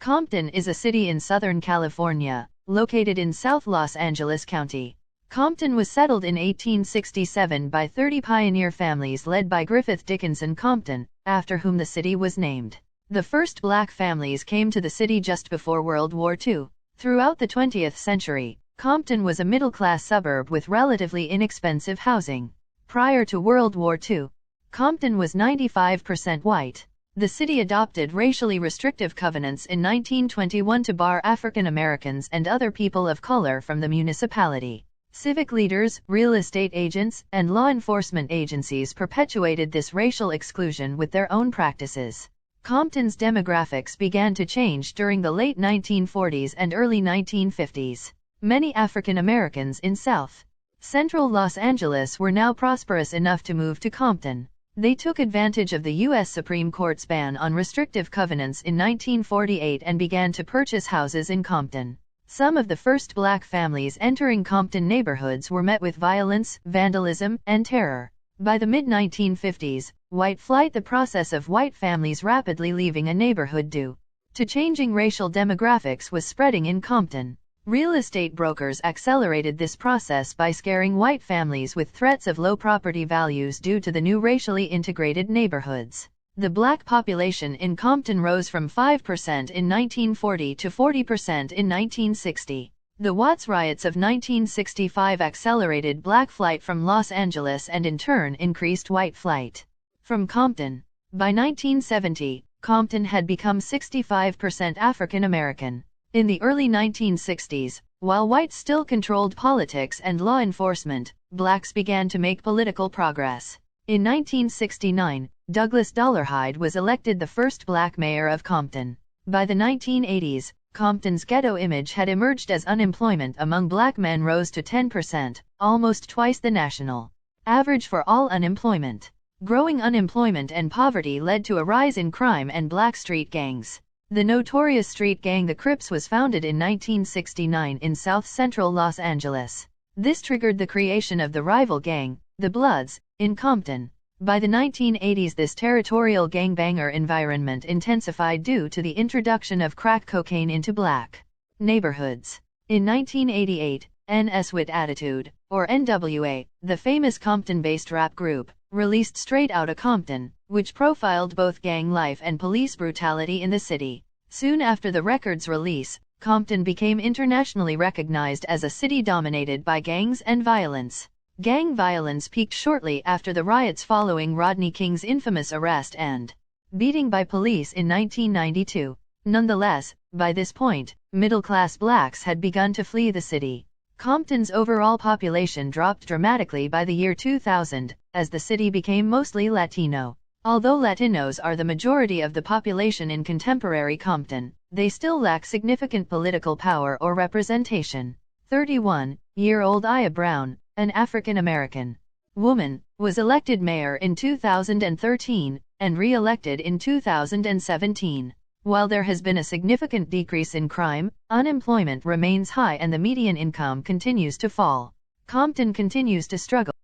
Compton is a city in Southern California, located in South Los Angeles County. Compton was settled in 1867 by 30 pioneer families led by Griffith Dickenson Compton, after whom the city was named. The first black families came to the city just before World War II. Throughout the 20th century, Compton was a middle-class suburb with relatively inexpensive housing. Prior to World War II, Compton was 95% white. The city adopted racially restrictive covenants in 1921 to bar African Americans and other people of color from the municipality. Civic leaders, real estate agents, and law enforcement agencies perpetuated this racial exclusion with their own practices. Compton's demographics began to change during the late 1940s and early 1950s. Many African Americans in South Central Los Angeles were now prosperous enough to move to Compton. They took advantage of the U.S. Supreme Court's ban on restrictive covenants in 1948 and began to purchase houses in Compton. Some of the first black families entering Compton neighborhoods were met with violence, vandalism, and terror. By the mid-1950s, white flight, the process of white families rapidly leaving a neighborhood due to changing racial demographics, was spreading in Compton. Real estate brokers accelerated this process by scaring white families with threats of low property values due to the new racially integrated neighborhoods. The black population in Compton rose from 5% in 1940 to 40% in 1960. The Watts riots of 1965 accelerated black flight from Los Angeles and in turn increased white flight from Compton. By 1970, Compton had become 65% African American. In the early 1960s, while whites still controlled politics and law enforcement, blacks began to make political progress. In 1969, Douglas Dollarhide was elected the first black mayor of Compton. By the 1980s, Compton's ghetto image had emerged as unemployment among black men rose to 10%, almost twice the national average for all unemployment. Growing unemployment and poverty led to a rise in crime and black street gangs. The notorious street gang the Crips was founded in 1969 in South Central Los Angeles. This triggered the creation of the rival gang, the Bloods, in Compton. By the 1980s, this territorial gangbanger environment intensified due to the introduction of crack cocaine into black neighborhoods. In 1988, N.S. With Attitude, or NWA, the famous Compton-based rap group, released Straight Outta Compton, which profiled both gang life and police brutality in the city. Soon after the record's release, Compton became internationally recognized as a city dominated by gangs and violence. Gang violence peaked shortly after the riots following Rodney King's infamous arrest and beating by police in 1992. Nonetheless, by this point, middle-class blacks had begun to flee the city. Compton's overall population dropped dramatically by the year 2000, as the city became mostly Latino. Although Latinos are the majority of the population in contemporary Compton, they still lack significant political power or representation. 31-year-old Aya Brown, an African-American woman, was elected mayor in 2013, and re-elected in 2017. While there has been a significant decrease in crime, unemployment remains high and the median income continues to fall. Compton continues to struggle